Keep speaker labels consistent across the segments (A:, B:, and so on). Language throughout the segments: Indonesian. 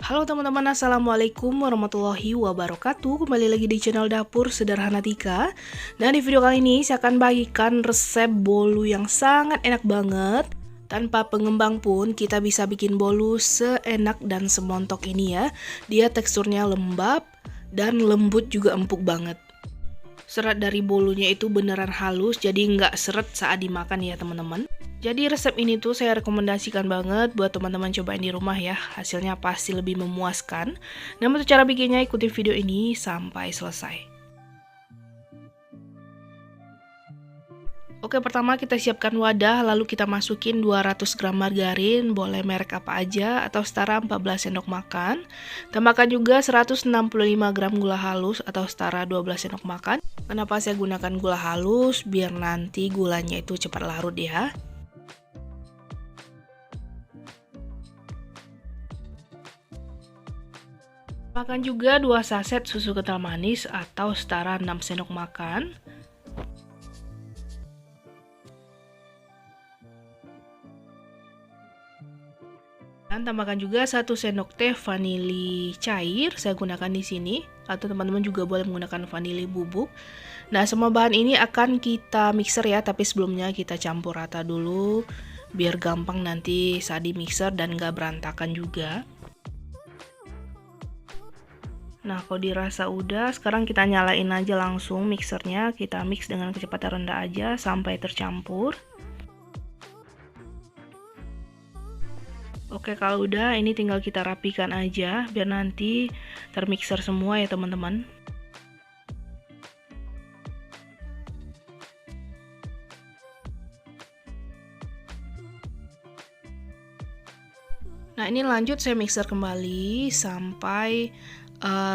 A: Halo teman-teman, Assalamualaikum warahmatullahi wabarakatuh. Kembali lagi di channel Dapur Sederhana Tika. Nah, di video kali ini saya akan bagikan resep bolu yang sangat enak banget. Tanpa pengembang pun kita bisa bikin bolu seenak dan semontok ini ya. Dia teksturnya lembab dan lembut juga empuk banget. Serat dari bolunya itu beneran halus, jadi nggak seret saat dimakan ya teman-teman. Jadi resep ini tuh saya rekomendasikan banget buat teman-teman cobain di rumah ya. Hasilnya pasti lebih memuaskan. Nah, untuk cara bikinnya ikuti video ini sampai selesai. Oke, pertama kita siapkan wadah, lalu kita masukin 200 gram margarin, boleh merek apa aja atau setara 14 sendok makan. Tambahkan juga 165 gram gula halus atau setara 12 sendok makan. Kenapa saya gunakan gula halus? Biar nanti gulanya itu cepat larut ya. Makan juga 2 saset susu kental manis atau setara 6 sendok makan. Dan tambahkan juga 1 sendok teh vanili cair, saya gunakan di sini. Atau teman-teman juga boleh menggunakan vanili bubuk. Nah, semua bahan ini akan kita mixer ya, tapi sebelumnya kita campur rata dulu biar gampang nanti saat di mixer dan gak berantakan juga. Nah, kalau dirasa udah, sekarang kita nyalain aja langsung mixernya. Kita mix dengan kecepatan rendah aja sampai tercampur. Oke, kalau udah ini tinggal kita rapikan aja biar nanti termixer semua ya teman-teman. Nah, ini lanjut saya mixer kembali sampai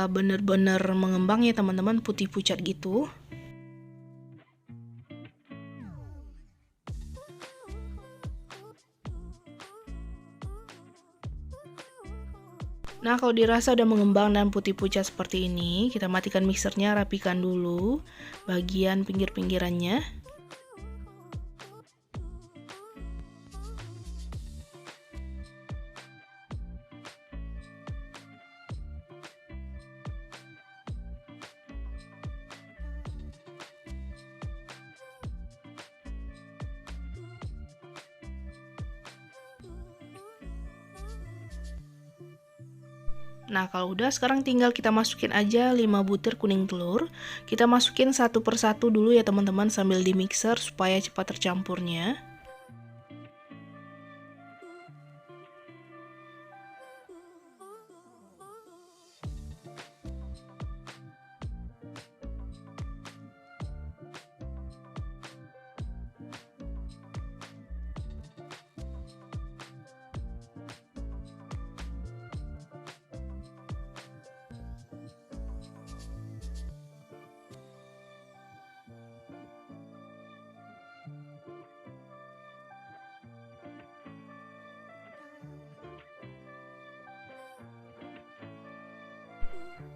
A: bener-bener mengembang ya teman-teman, putih pucat gitu. Nah, kalau dirasa udah mengembang dan putih pucat seperti ini, kita matikan mixernya, rapikan dulu bagian pinggir-pinggirannya. Nah, kalau udah sekarang tinggal kita masukin aja 5 butir kuning telur. Kita masukin satu persatu dulu ya teman-teman sambil di mixer supaya cepat tercampurnya.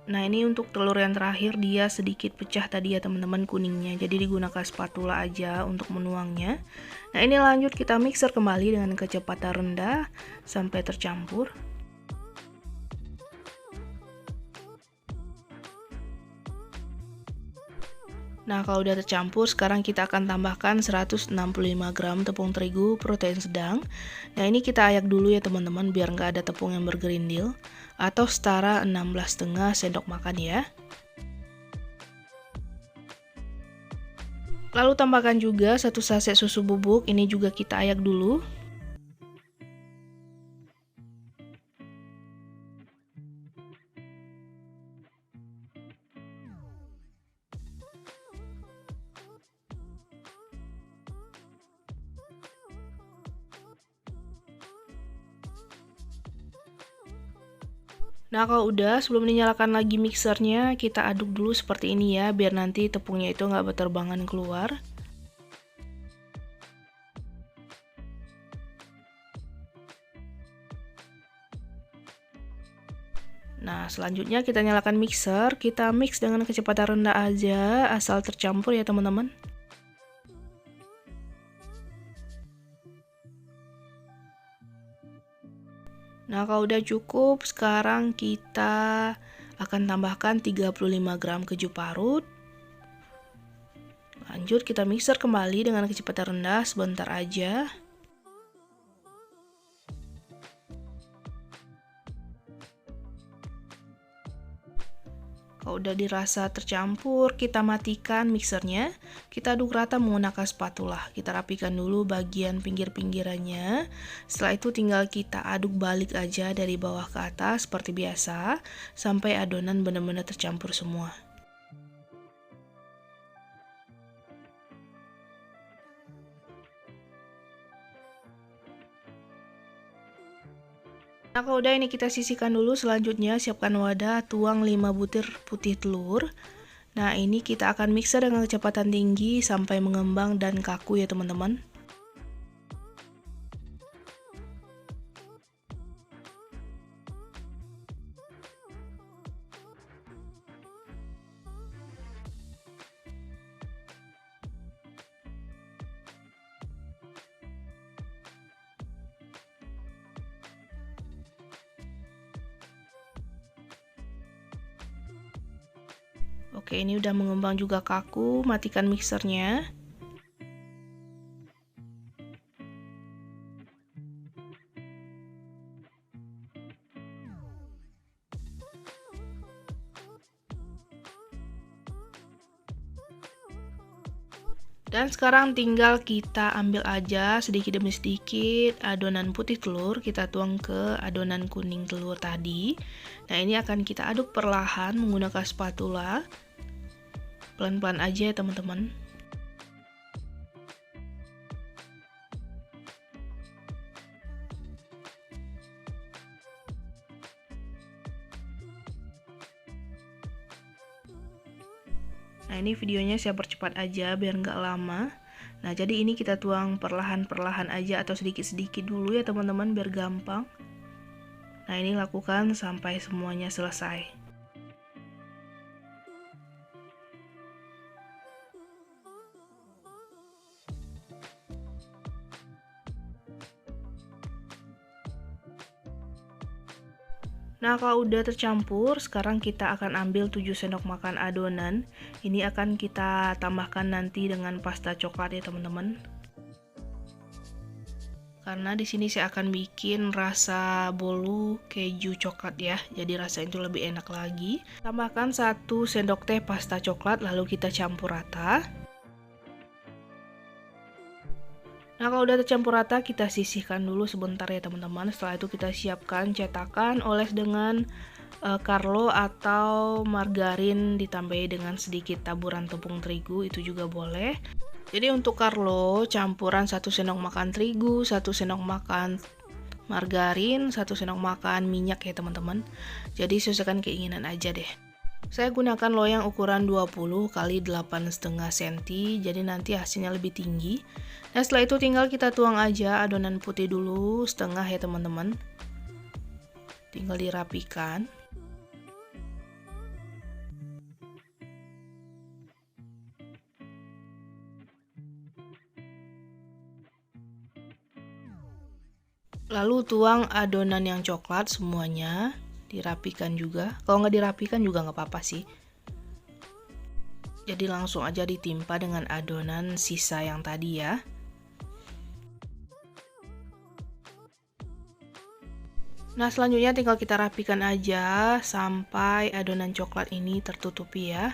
A: Nah, ini untuk telur yang terakhir dia sedikit pecah tadi ya teman-teman kuningnya. Jadi digunakan spatula aja untuk menuangnya. Nah, ini lanjut kita mixer kembali dengan kecepatan rendah sampai tercampur. Nah, kalau udah tercampur, sekarang kita akan tambahkan 165 gram tepung terigu protein sedang. Nah, ini kita ayak dulu ya teman-teman biar nggak ada tepung yang bergerindil. Atau setara 16,5 sendok makan ya. Lalu tambahkan juga 1 saset susu bubuk, ini juga kita ayak dulu. Nah, kalau udah, sebelum dinyalakan lagi mixernya, kita aduk dulu seperti ini ya, biar nanti tepungnya itu nggak berterbangan keluar. Nah, selanjutnya kita nyalakan mixer, kita mix dengan kecepatan rendah aja, asal tercampur ya teman-teman. Nah, kalau udah cukup, sekarang kita akan tambahkan 35 gram keju parut. Lanjut kita mixer kembali dengan kecepatan rendah sebentar aja. Kalau udah dirasa tercampur, kita matikan mixernya. Kita aduk rata menggunakan spatula. Kita rapikan dulu bagian pinggir-pinggirannya. Setelah itu tinggal kita aduk balik aja dari bawah ke atas seperti biasa, sampai adonan benar-benar tercampur semua. Nah, kalau udah ini kita sisihkan dulu. Selanjutnya siapkan wadah, tuang 5 butir putih telur. Nah, ini kita akan mixer dengan kecepatan tinggi sampai mengembang dan kaku ya teman-teman. Oke, ini udah mengembang juga kaku, matikan mixernya. Dan sekarang tinggal kita ambil aja sedikit demi sedikit adonan putih telur, kita tuang ke adonan kuning telur tadi. Nah, ini akan kita aduk perlahan menggunakan spatula. Pelan-pelan aja ya teman-teman. Nah, ini videonya saya percepat aja biar nggak lama. Nah, jadi ini kita tuang perlahan-perlahan aja atau sedikit-sedikit dulu ya teman-teman biar gampang. Nah, ini lakukan sampai semuanya selesai. Nah, kalau udah tercampur, sekarang kita akan ambil 7 sendok makan adonan. Ini akan kita tambahkan nanti dengan pasta coklat ya, teman-teman. Karena di sini saya akan bikin rasa bolu keju coklat ya. Jadi rasanya itu lebih enak lagi. Tambahkan 1 sendok teh pasta coklat lalu kita campur rata. Nah, kalau udah tercampur rata, kita sisihkan dulu sebentar ya teman-teman. Setelah itu kita siapkan cetakan, oles dengan Carlo atau margarin ditambahi dengan sedikit taburan tepung terigu, itu juga boleh. Jadi untuk Carlo, campuran 1 sendok makan terigu, 1 sendok makan margarin, 1 sendok makan minyak ya teman-teman. Jadi sesuaikan keinginan aja deh. Saya gunakan loyang ukuran 20 x 8,5 cm, jadi nanti hasilnya lebih tinggi. Nah, setelah itu tinggal kita tuang aja adonan putih dulu setengah ya teman-teman. Tinggal dirapikan. Lalu tuang adonan yang coklat semuanya. Dirapikan juga. Kalau nggak dirapikan juga nggak apa-apa sih. Jadi langsung aja ditimpa dengan adonan sisa yang tadi ya. Nah, selanjutnya tinggal kita rapikan aja sampai adonan coklat ini tertutupi ya.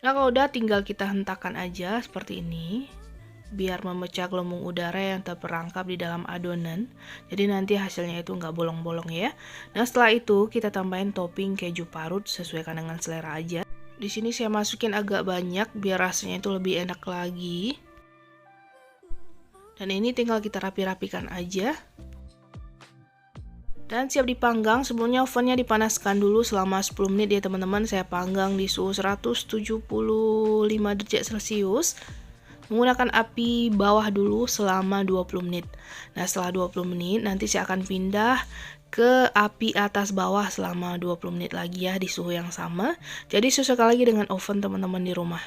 A: Nah, kalau udah tinggal kita hentakan aja seperti ini, biar memecah gelembung udara yang terperangkap di dalam adonan. Jadi nanti hasilnya itu nggak bolong-bolong ya. Nah, setelah itu kita tambahin topping keju parut sesuaikan dengan selera aja. Di sini saya masukin agak banyak biar rasanya itu lebih enak lagi. Dan ini tinggal kita rapi-rapikan aja. Dan siap dipanggang. Sebelumnya ovennya dipanaskan dulu selama 10 menit ya teman-teman. Saya panggang di suhu 175 derajat Celcius. Menggunakan api bawah dulu selama 20 menit. Nah, setelah 20 menit nanti saya akan pindah ke api atas bawah selama 20 menit lagi ya di suhu yang sama. Jadi sesuaikan lagi dengan oven teman-teman di rumah.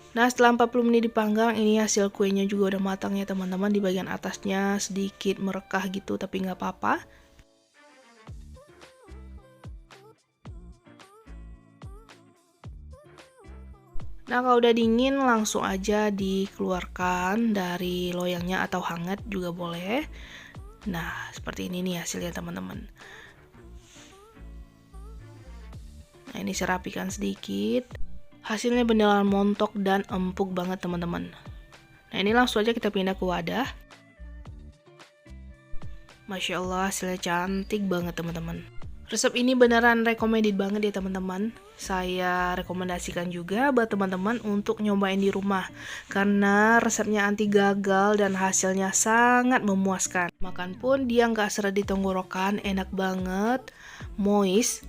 A: Nah, setelah 40 menit dipanggang, ini hasil kuenya juga udah matang ya teman-teman. Di bagian atasnya sedikit merekah gitu, tapi nggak apa-apa. Nah, kalau udah dingin langsung aja dikeluarkan dari loyangnya atau hangat juga boleh. Nah, seperti ini nih hasilnya teman-teman. Nah, ini saya rapikan sedikit. Hasilnya beneran montok dan empuk banget teman-teman. Nah, ini langsung aja kita pindah ke wadah. Masya Allah, hasilnya cantik banget teman-teman. Resep ini beneran recommended banget ya teman-teman. Saya rekomendasikan juga buat teman-teman untuk nyobain di rumah. Karena resepnya anti gagal dan hasilnya sangat memuaskan. Makan pun dia nggak seret di tenggorokan, enak banget, moist,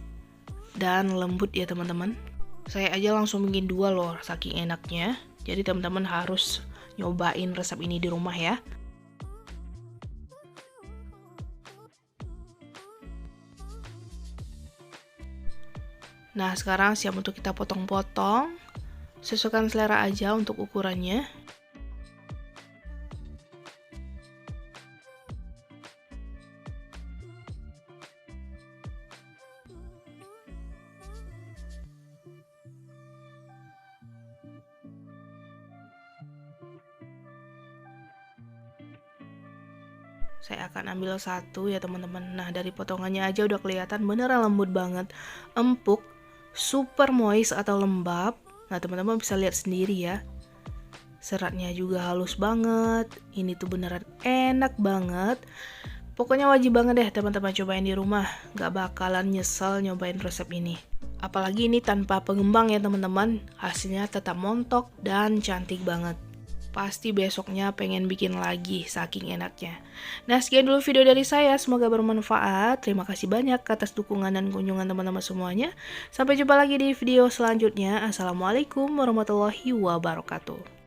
A: dan lembut ya teman-teman. Saya aja langsung bikin 2 loh, saking enaknya. Jadi teman-teman harus nyobain resep ini di rumah ya. Nah, sekarang siap untuk kita potong-potong. Sesuaikan selera aja untuk ukurannya. Saya akan ambil satu ya teman-teman. Nah, dari potongannya aja udah kelihatan beneran lembut banget, empuk, super moist atau lembab. Nah, teman-teman bisa lihat sendiri ya. Seratnya juga halus banget. Ini tuh beneran enak banget. Pokoknya wajib banget deh teman-teman cobain di rumah. Gak bakalan nyesel nyobain resep ini. Apalagi ini tanpa pengembang ya teman-teman. Hasilnya tetap montok dan cantik banget. Pasti besoknya pengen bikin lagi, saking enaknya. Nah, sekian dulu video dari saya. Semoga bermanfaat. Terima kasih banyak atas dukungan dan kunjungan teman-teman semuanya. Sampai jumpa lagi di video selanjutnya. Assalamualaikum warahmatullahi wabarakatuh.